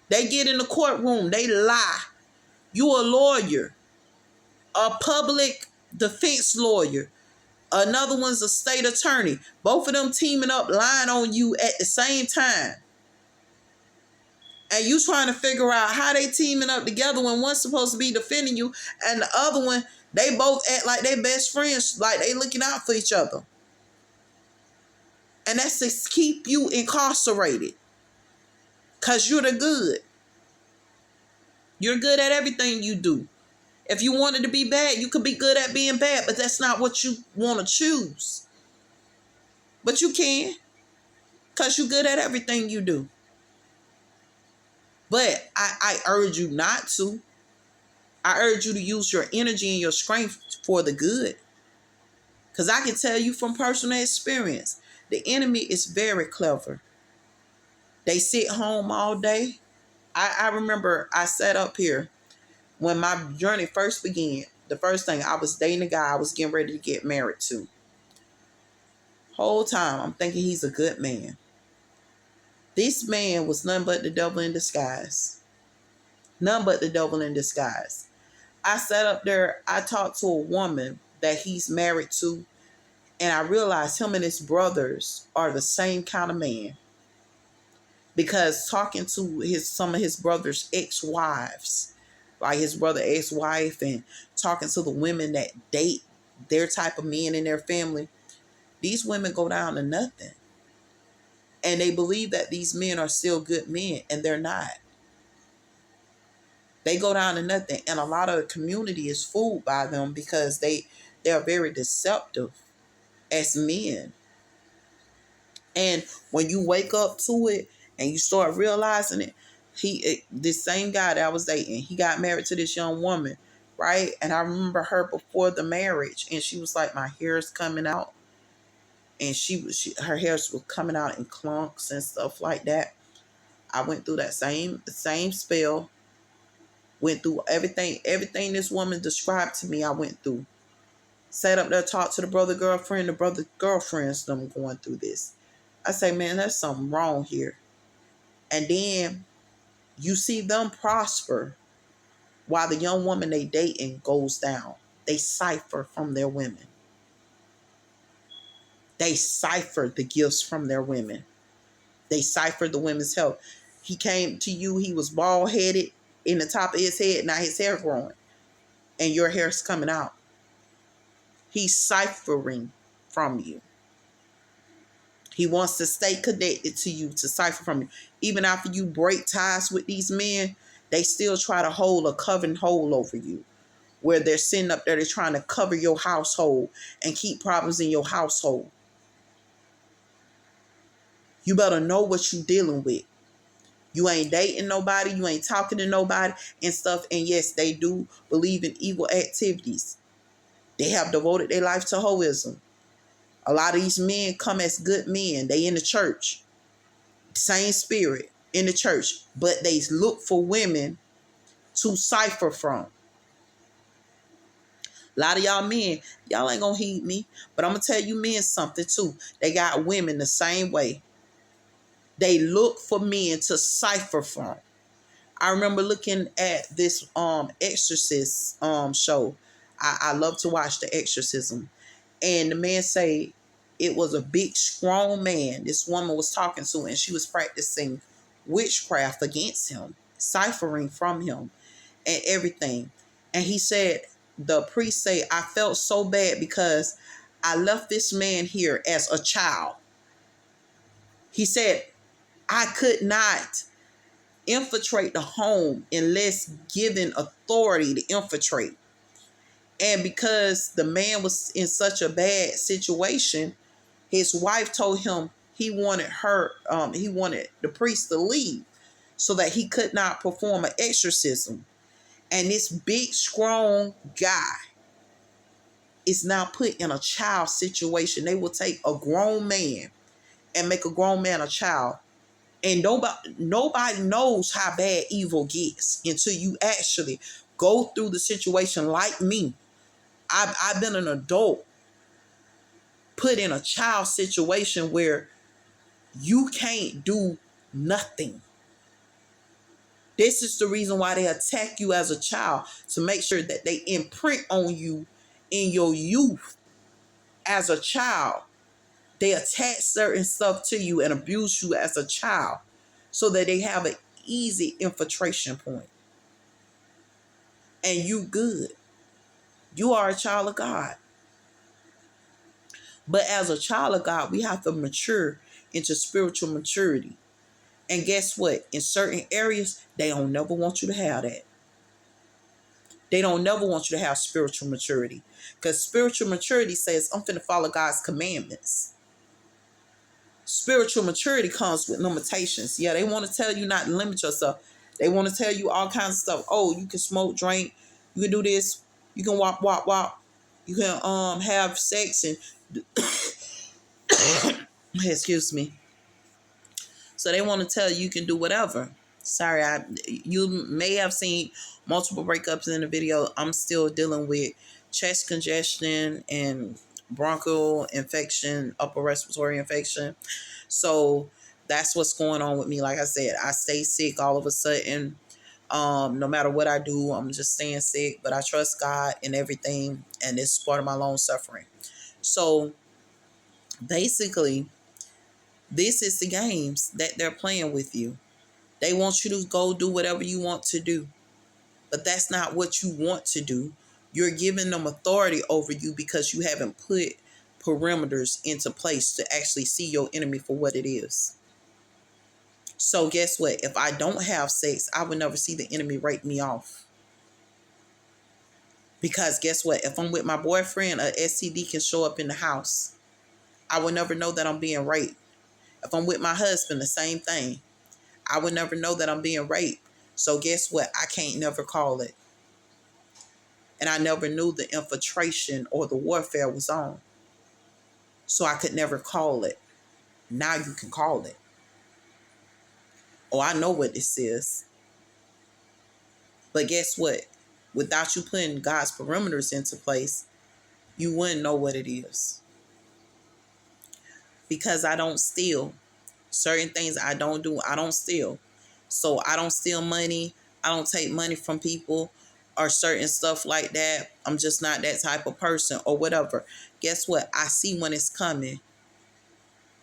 They get in the courtroom. They lie. You a lawyer, a public defense lawyer. Another one's a state attorney. Both of them teaming up, lying on you at the same time. And you trying to figure out how they teaming up together when one's supposed to be defending you and the other one, they both act like they best friends, like they looking out for each other. And that's to keep you incarcerated. Because you're the good. You're good at everything you do. If you wanted to be bad, you could be good at being bad, but that's not what you want to choose. But you can, because you're good at everything you do. But I urge you not to. I urge you to use your energy and your strength for the good. Because I can tell you from personal experience, the enemy is very clever. They sit home all day. I remember I sat up here when my journey first began. The first thing, I was dating a guy I was getting ready to get married to. Whole time, I'm thinking he's a good man. This man was none but the devil in disguise. None but the devil in disguise. I sat up there, I talked to a woman that he's married to, and I realized him and his brothers are the same kind of man. Because talking to some of his brother's ex-wives, like his brother ex-wife, and talking to the women that date their type of men in their family, these women go down to nothing. And they believe that these men are still good men, and they're not. They go down to nothing. And a lot of the community is fooled by them because they're very deceptive as men. And when you wake up to it and you start realizing it, this same guy that I was dating, he got married to this young woman, right? And I remember her before the marriage, and she was like, my hair is coming out. And her hair was coming out in clumps and stuff like that. I went through that same spell. Went through everything this woman described to me, I went through. Sat up there, talked to the brother girlfriend, them going through this. I say, man, there's something wrong here. And then you see them prosper while the young woman they dating goes down. They cipher from their women. They cipher the gifts from their women. They cipher the women's health. He came to you, he was bald-headed in the top of his head, now his hair growing. And your hair's coming out. He's ciphering from you. He wants to stay connected to you, to cipher from you. Even after you break ties with these men, they still try to hold a covenant hold over you, where they're sitting up there, they're trying to cover your household and keep problems in your household. You better know what you're dealing with. You ain't dating nobody, you ain't talking to nobody and stuff. And yes, they do believe in evil activities. They have devoted their life to hoism. A lot of these men come as good men. They in the church. Same spirit in the church. But they look for women to cipher from. A lot of y'all men, y'all ain't gonna heed me. But I'm gonna tell you men something too. They got women the same way. They look for men to cipher from. I remember looking at this Exorcist show. I love to watch The Exorcism. And the man say it was a big, strong man this woman was talking to, and she was practicing witchcraft against him, ciphering from him and everything. And he said, the priest say, I felt so bad because I left this man here as a child. He said, I could not infiltrate the home unless given authority to infiltrate. And because the man was in such a bad situation, his wife told him he wanted the priest to leave so that he could not perform an exorcism. And this big, strong guy is now put in a child situation. They will take a grown man and make a grown man a child. And nobody knows how bad evil gets until you actually go through the situation like me. I've been an adult put in a child situation where you can't do nothing. This is the reason why they attack you as a child, to make sure that they imprint on you in your youth as a child. They attach certain stuff to you and abuse you as a child so that they have an easy infiltration point. And you good. You are a child of God. But as a child of God, we have to mature into spiritual maturity. And guess what? In certain areas, they don't never want you to have that. They don't never want you to have spiritual maturity. Because spiritual maturity says, I'm finna follow God's commandments. Spiritual maturity comes with limitations. Yeah, they want to tell you not to limit yourself. They want to tell you all kinds of stuff. Oh, you can smoke, drink. You can do this. You can walk. You can have sex and excuse me. So they want to tell you can do whatever. Sorry, you may have seen multiple breakups in the video. I'm still dealing with chest congestion and bronchial infection, upper respiratory infection. So that's what's going on with me. Like I said, I stay sick all of a sudden. No matter what I do, I'm just staying sick. But I trust God in everything, and it's part of my long suffering. So basically, this is the games that they're playing with you. They want you to go do whatever you want to do. But that's not what you want to do. You're giving them authority over you because you haven't put perimeters into place to actually see your enemy for what it is. So guess what? If I don't have sex, I would never see the enemy rape me off. Because guess what? If I'm with my boyfriend, a STD can show up in the house. I would never know that I'm being raped. If I'm with my husband, the same thing. I would never know that I'm being raped. So guess what? I can't never call it. And I never knew the infiltration or the warfare was on. So I could never call it. Now you can call it. Oh, I know what this is. But guess what? Without you putting God's perimeters into place, you wouldn't know what it is. Because I don't steal. Certain things I don't do, I don't steal. So I don't steal money. I don't take money from people or certain stuff like that. I'm just not that type of person or whatever. Guess what? I see when it's coming.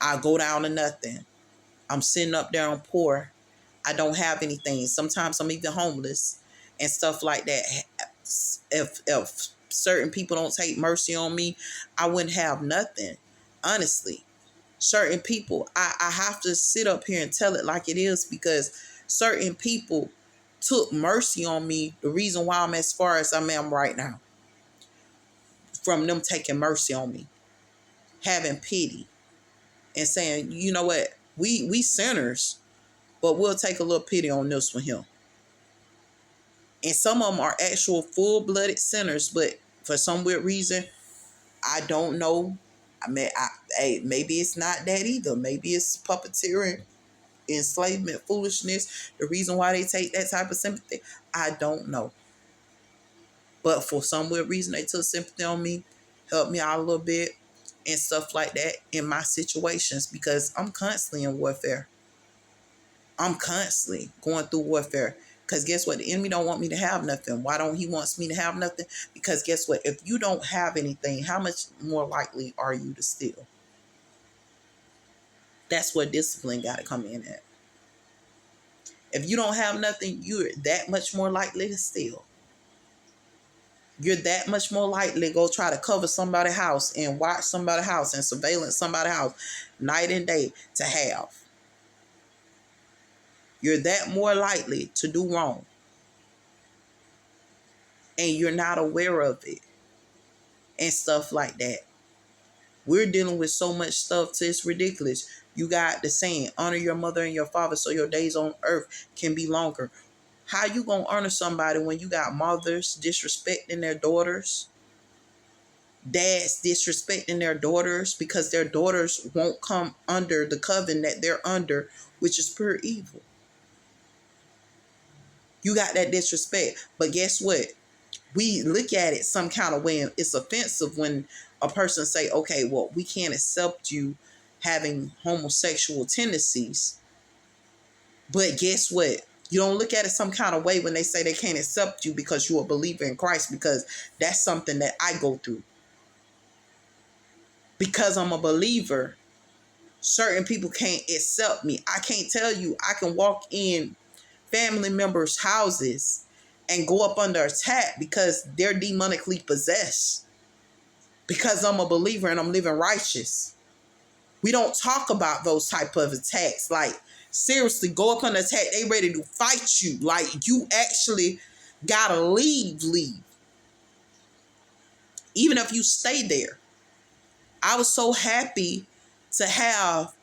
I go down to nothing. I'm sitting up there on poor. I don't have anything. Sometimes I'm even homeless and stuff like that. If certain people don't take mercy on me, I wouldn't have nothing, honestly. Certain people, I have to sit up here and tell it like it is, because certain people took mercy on me. The reason why I'm as far as I am right now, from them taking mercy on me, having pity, and saying, you know what, we sinners, but we'll take a little pity on this one here. And some of them are actual full-blooded sinners, but for some weird reason, I don't know. I mean, maybe it's not that either. Maybe it's puppeteering, enslavement, foolishness. The reason why they take that type of sympathy, I don't know. But for some weird reason, they took sympathy on me, helped me out a little bit, and stuff like that in my situations, because I'm constantly in warfare. I'm constantly going through warfare. Because guess what? The enemy don't want me to have nothing. Why don't he wants me to have nothing? Because guess what? If you don't have anything, how much more likely are you to steal? That's where discipline got to come in at. If you don't have nothing, you're that much more likely to steal. You're that much more likely to go try to cover somebody's house and watch somebody's house and surveillance somebody's house night and day to have. You're that more likely to do wrong. And you're not aware of it. And stuff like that. We're dealing with so much stuff to it's ridiculous. You got the saying, honor your mother and your father so your days on earth can be longer. How you gonna honor somebody when you got mothers disrespecting their daughters? Dads disrespecting their daughters because their daughters won't come under the covenant that they're under, which is pure evil. You got that disrespect. But guess what? We look at it some kind of way, and it's offensive when a person say, okay, well, we can't accept you having homosexual tendencies. But guess what? You don't look at it some kind of way when they say they can't accept you because you're a believer in Christ, because that's something that I go through. Because I'm a believer, certain people can't accept me. I can't tell you, I can walk in family members' houses and go up under attack because they're demonically possessed. Because I'm a believer and I'm living righteous. We don't talk about those type of attacks. Like, seriously, go up under attack. They ready to fight you. Like, you actually gotta leave. Even if you stay there. I was so happy to have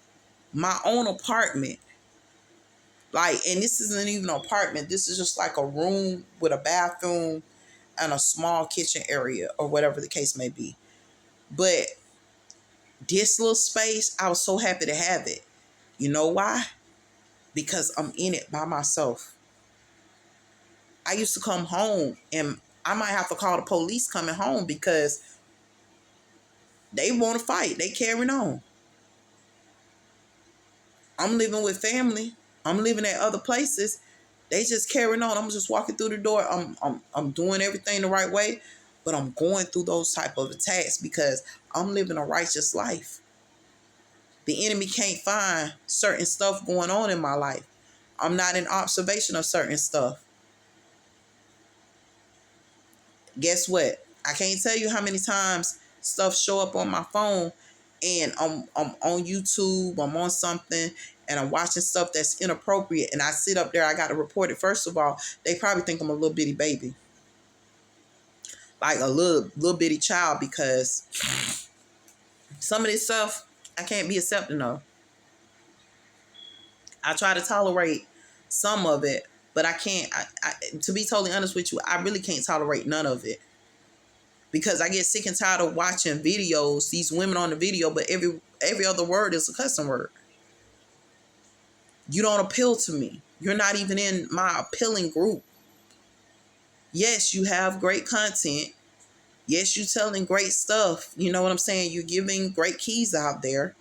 my own apartment. Like, and this isn't even an apartment. This is just like a room with a bathroom and a small kitchen area or whatever the case may be. But this little space, I was so happy to have it. You know why? Because I'm in it by myself. I used to come home and I might have to call the police coming home because they want to fight. They carrying on. I'm living with family. I'm living at other places. They just carrying on. I'm just walking through the door. I'm doing everything the right way, but I'm going through those type of attacks because I'm living a righteous life. The enemy can't find certain stuff going on in my life. I'm not in observation of certain stuff. Guess what? I can't tell you how many times stuff show up on my phone and I'm on YouTube, I'm on something, and I'm watching stuff that's inappropriate, and I sit up there, I got to report it. First of all, they probably think I'm a little bitty baby. Like a little bitty child, because some of this stuff I can't be accepting of. I try to tolerate some of it, but I can't. To be totally honest with you, I really can't tolerate none of it. Because I get sick and tired of watching videos, these women on the video, but every other word is a cussing word. You don't appeal to me. You're not even in my appealing group. Yes, you have great content. Yes, you're telling great stuff. You know what I'm saying? You're giving great keys out there.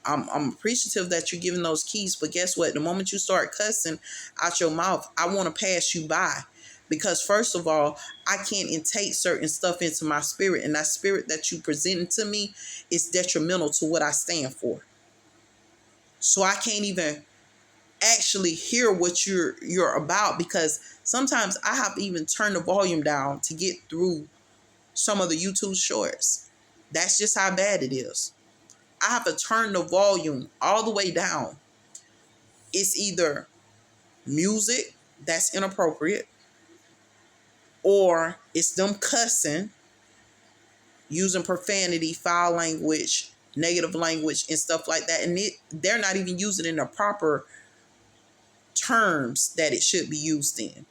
I'm appreciative that you're giving those keys, but guess what? The moment you start cussing out your mouth, I want to pass you by. Because first of all, I can't intake certain stuff into my spirit, and that spirit that you presenting to me is detrimental to what I stand for. So I can't even actually hear what you're about, because sometimes I have to even turn the volume down to get through some of the YouTube shorts. That's just how bad it is. I have to turn the volume all the way down. It's either music that's inappropriate, or it's them cussing, using profanity, foul language, negative language, and stuff like that. And they're not even using it in the proper terms that it should be used in.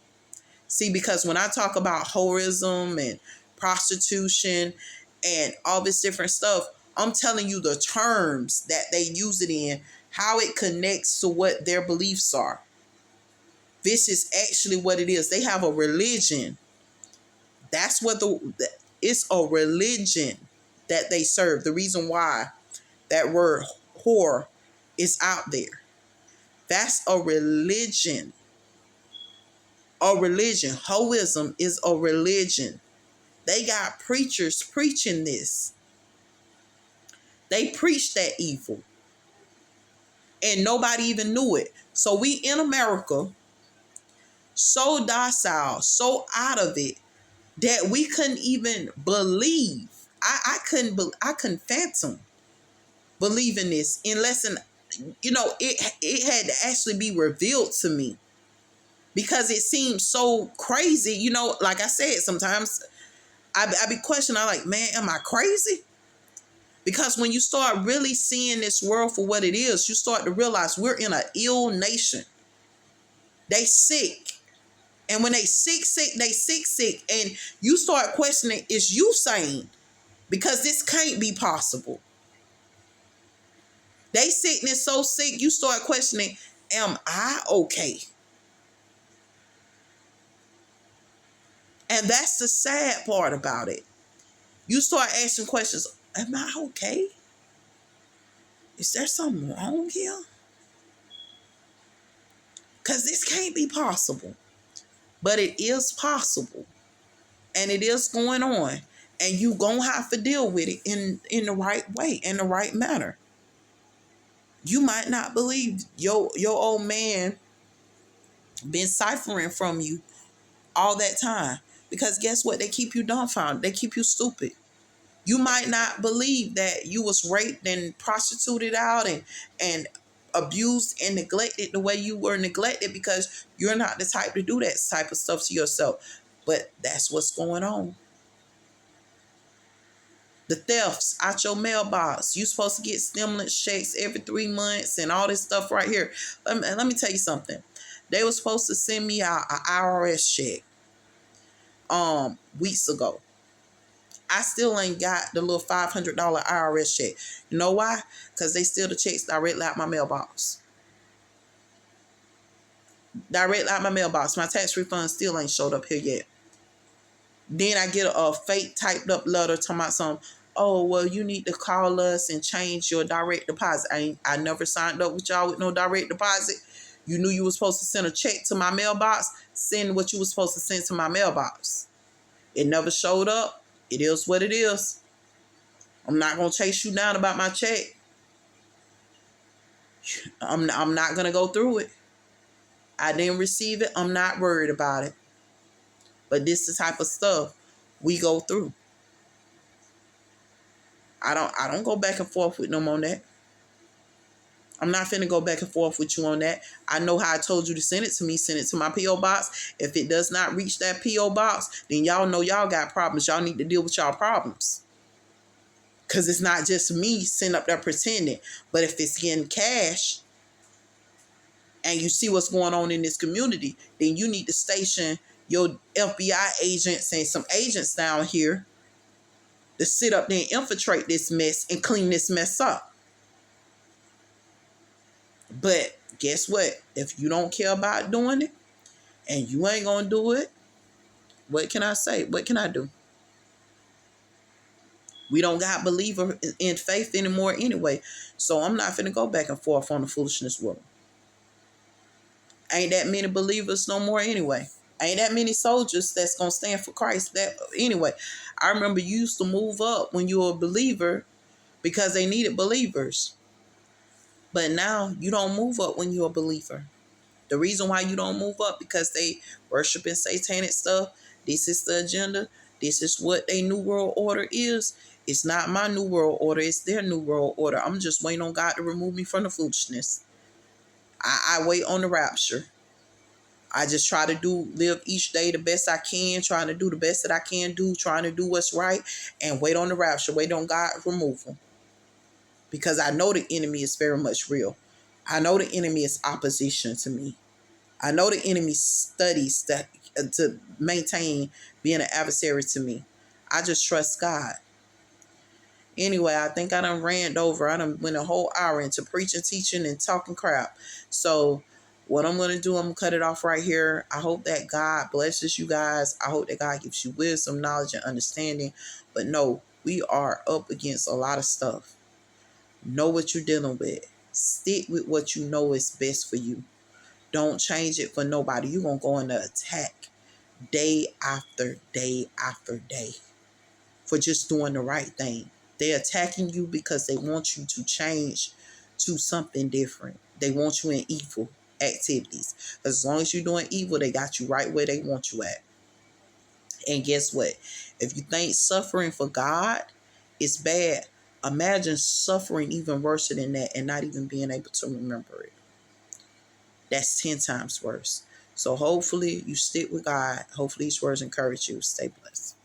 See, because when I talk about whorism and prostitution and all this different stuff, I'm telling you the terms that they use it in, how it connects to what their beliefs are. This is actually what it is. They have a religion. That's what it's a religion that they serve. The reason why that word whore is out there. That's a religion. A religion. Hoism is a religion. They got preachers preaching this. They preach that evil. And nobody even knew it. So we in America, so docile, so out of it, that we couldn't even believe. I couldn't fathom believing this unless it had to actually be revealed to me, because it seems so crazy. Like I said, sometimes I be questioning. I'm like, man, am I crazy? Because when you start really seeing this world for what it is, you start to realize we're in an ill nation. They sick. And when they sick, they sick. And you start questioning, is you sane? Because this can't be possible. They sickness so sick, you start questioning, am I okay? And that's the sad part about it. You start asking questions, am I okay? Is there something wrong here? Because this can't be possible. But it is possible. And it is going on. And you going to have to deal with it in the right way, in the right manner. You might not believe your old man been ciphering from you all that time. Because guess what? They keep you dumbfounded. They keep you stupid. You might not believe that you was raped and prostituted out and abused and neglected the way you were neglected, because you're not the type to do that type of stuff to yourself. But that's what's going on. The thefts out your mailbox. You supposed to get stimulus checks every 3 months and all this stuff right here. Let me tell you something. They were supposed to send me out an IRS check weeks ago. I still ain't got the little $500 IRS check. You know why? Because they steal the checks directly out my mailbox. Directly out my mailbox. My tax refund still ain't showed up here yet. Then I get a fake typed up letter talking about something. Oh, well, you need to call us and change your direct deposit. I never signed up with y'all with no direct deposit. You knew you were supposed to send a check to my mailbox. Send what you were supposed to send to my mailbox. It never showed up. It is what it is. I'm not going to chase you down about my check. I'm not going to go through it. I didn't receive it. I'm not worried about it. But this is the type of stuff we go through. I don't go back and forth with them on that. I'm not finna go back and forth with you on that. I know how I told you to send it to me. Send it to my P.O. box. If it does not reach that P.O. box, then y'all know y'all got problems. Y'all need to deal with y'all problems. Because it's not just me sitting up there pretending. But if it's getting cash and you see what's going on in this community, then you need to station your FBI agents and some agents down here to sit up there and infiltrate this mess and clean this mess up. But guess what? If you don't care about doing it and you ain't going to do it, what can I say? What can I do? We don't got believer in faith anymore anyway. So I'm not finna go back and forth on the foolishness with them. Ain't that many believers no more anyway. Ain't that many soldiers that's going to stand for Christ that anyway. I remember you used to move up when you were a believer because they needed believers. But now you don't move up when you're a believer. The reason why you don't move up because they worshiping satanic stuff. This is the agenda. This is what a new world order is It's not my new world order. It's their new world order. I'm just waiting on God to remove me from the foolishness. I wait on the rapture. I just try to live each day the best I can, trying to do the best that I can do, trying to do what's right, and wait on the rapture, wait on God's removal. Because I know the enemy is very much real. I know the enemy is opposition to me. I know the enemy studies to maintain being an adversary to me. I just trust God. Anyway, I think I done ran over. I done went a whole hour into preaching, teaching, and talking crap. So what I'm going to do, I'm going to cut it off right here. I hope that God blesses you guys. I hope that God gives you wisdom, knowledge, and understanding. But no, we are up against a lot of stuff. Know what you're dealing with. Stick with what you know is best for you. Don't change it for nobody. You're going to go into attack day after day after day for just doing the right thing. They're attacking you because they want you to change to something different. They want you in evil activities. As long as you're doing evil, they got you right where they want you at. And guess what? If you think suffering for God is bad, imagine suffering even worse than that and not even being able to remember it. That's 10 times worse. So hopefully you stick with God. Hopefully these words encourage you. Stay blessed.